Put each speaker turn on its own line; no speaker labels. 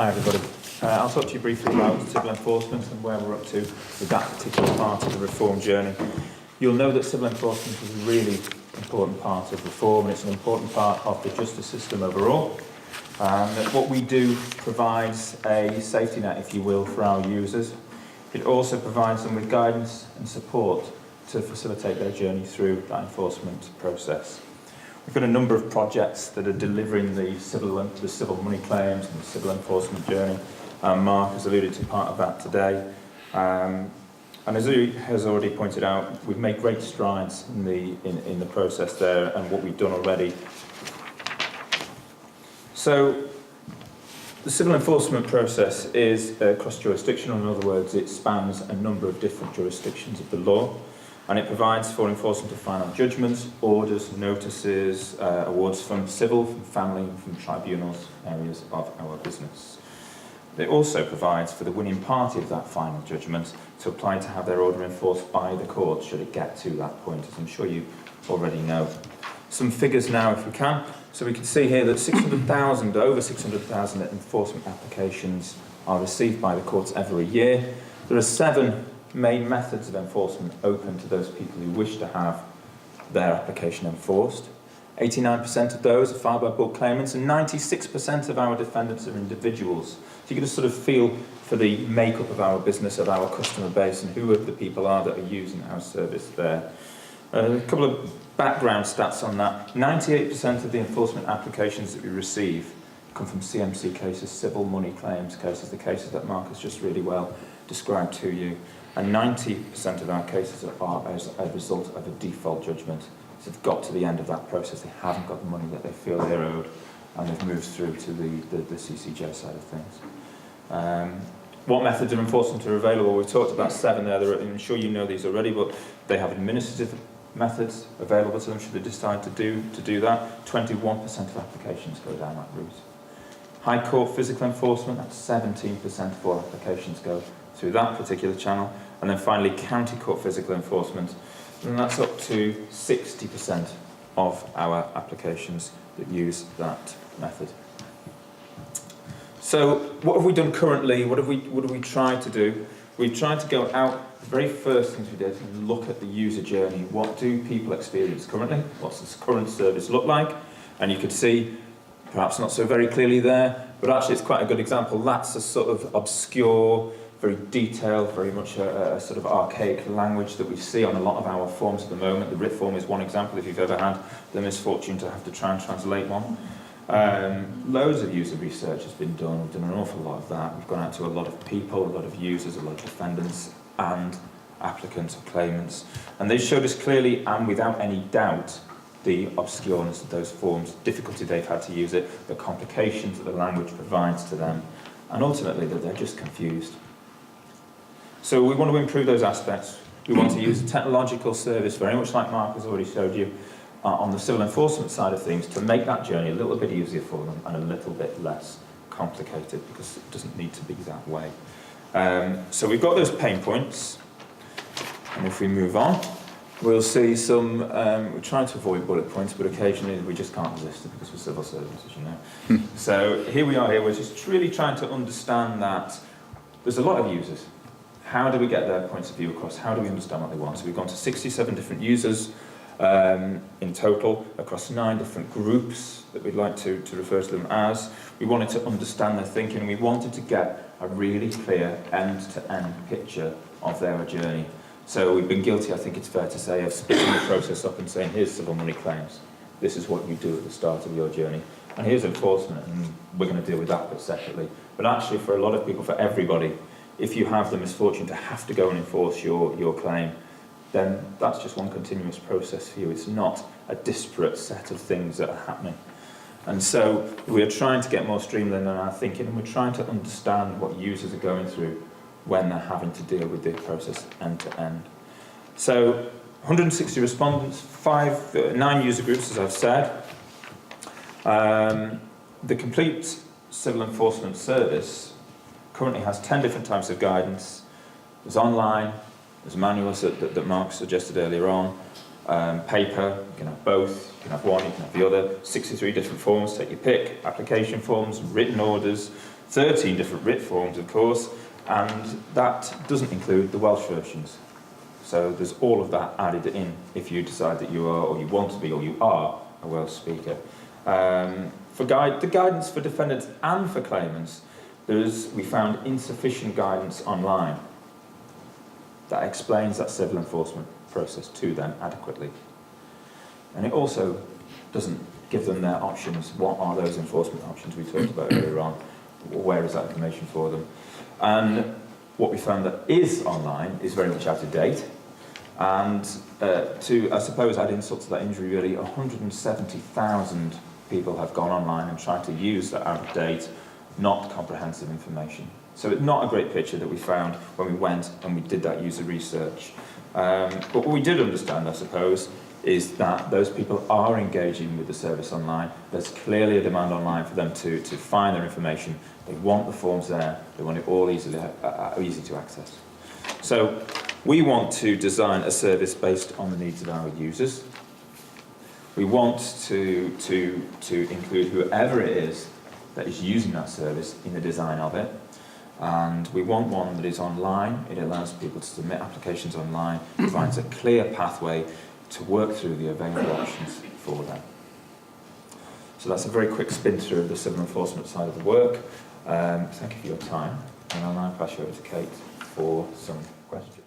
Hi everybody. I'll talk to you briefly about civil enforcement and where we're up to with that particular part of the reform journey. You'll know that civil enforcement is a really important part of reform, and it's an important part of the justice system overall. What we do provides a safety net, if you will, for our users. It also provides them with guidance and support to facilitate their journey through that enforcement process. We've got a number of projects that are delivering the civil money claims and the civil enforcement journey. Mark has alluded to part of that today. And as he has already pointed out, we've made great strides in the process there and what we've done already. So the civil enforcement process is cross-jurisdictional. In other words, it spans a number of different jurisdictions of the law. And it provides for enforcement of final judgments, orders, notices, awards from civil, from family, and from tribunals, areas of our business. It also provides for the winning party of that final judgment to apply to have their order enforced by the court should it get to that point, as I'm sure you already know. Some figures now, if we can. So we can see here that over 600,000 enforcement applications are received by the courts every year. There are 7 main methods of enforcement open to those people who wish to have their application enforced. 89% of those are filed by bulk claimants, and 96% of our defendants are individuals. So you can just sort of feel for the makeup of our business, of our customer base, and who the people are that are using our service there. A couple of background stats on that. 98% of the enforcement applications that we receive come from CMC cases, civil money claims cases, the cases that Mark has just really well described to you. And 90% of our cases are as a result of a default judgment. So they've got to the end of that process, they haven't got the money that they feel they're owed, and they've moved through to the CCJ side of things. What methods of enforcement are available? We've talked about 7 there. I'm sure you know these already, but they have administrative methods available to them should they decide to do that. 21% of applications go down that route. High Court physical enforcement, that's 17% of all applications go through that particular channel. And then finally, county court physical enforcement, and that's up to 60% of our applications that use that method. So what have we done currently? What have we tried to do? We've tried to go out, the very first things we did, and look at the user journey. What do people experience currently? What's this current service look like? And you could see, perhaps not so very clearly there, but actually it's quite a good example. That's a sort of obscure, very detailed, very much a sort of archaic language that we see on a lot of our forms at the moment. The writ form is one example, if you've ever had the misfortune to have to try and translate one. Loads of user research has been done. We've done an awful lot of that. We've gone out to a lot of people, a lot of users, a lot of defendants and applicants or claimants. And they showed us clearly and without any doubt the obscureness of those forms, difficulty they've had to use it, the complications that the language provides to them, and ultimately that they're just confused. So we want to improve those aspects. We want to use a technological service, very much like Mark has already showed you, on the civil enforcement side of things, to make that journey a little bit easier for them and a little bit less complicated, because it doesn't need to be that way. So we've got those pain points, and if we move on, we'll see some, we're trying to avoid bullet points, but occasionally we just can't resist it because we're civil servants, as you know. So here we are, we're just really trying to understand that there's a lot of users. How do we get their points of view across? How do we understand what they want? So we've gone to 67 different users in total, across 9 different groups that we'd like to refer to them as. We wanted to understand their thinking, and we wanted to get a really clear end-to-end picture of their journey. So we've been guilty, I think it's fair to say, of splitting the process up and saying, here's civil money claims. This is what you do at the start of your journey. And here's enforcement, and we're going to deal with that bit separately. But actually, for a lot of people, for everybody, if you have the misfortune to have to go and enforce your claim, then that's just one continuous process for you. It's not a disparate set of things that are happening. And so we're trying to get more streamlined in our thinking, and we're trying to understand what users are going through when they're having to deal with the process end to end. So 160 respondents, 9 user groups, as I've said. The complete civil enforcement service currently has 10 different types of guidance. There's online, there's manuals that Mark suggested earlier on, paper, you can have both, you can have one, you can have the other, 63 different forms, take your pick, application forms, written orders, 13 different writ forms, of course, and that doesn't include the Welsh versions. So there's all of that added in if you decide that you are, or you want to be, or you are a Welsh speaker. The guidance for defendants and for claimants, we found insufficient guidance online that explains that civil enforcement process to them adequately. And it also doesn't give them their options. What are those enforcement options we talked about earlier on? Where is that information for them? And what we found that is online is very much out of date. And to, I suppose, add insult to that injury, really, 170,000 people have gone online and tried to use that out of date, not comprehensive information. So it's not a great picture that we found when we went and we did that user research. But what we did understand, I suppose, is that those people are engaging with the service online. There's clearly a demand online for them to find their information. They want the forms there. They want it all easy to access. So we want to design a service based on the needs of our users. We want to include whoever it is that is using that service in the design of it. And we want one that is online. It allows people to submit applications online, provides a clear pathway to work through the available options for them. So that's a very quick spin through of the civil enforcement side of the work. Thank you for your time, and I'll now pass you over to Kate for some questions.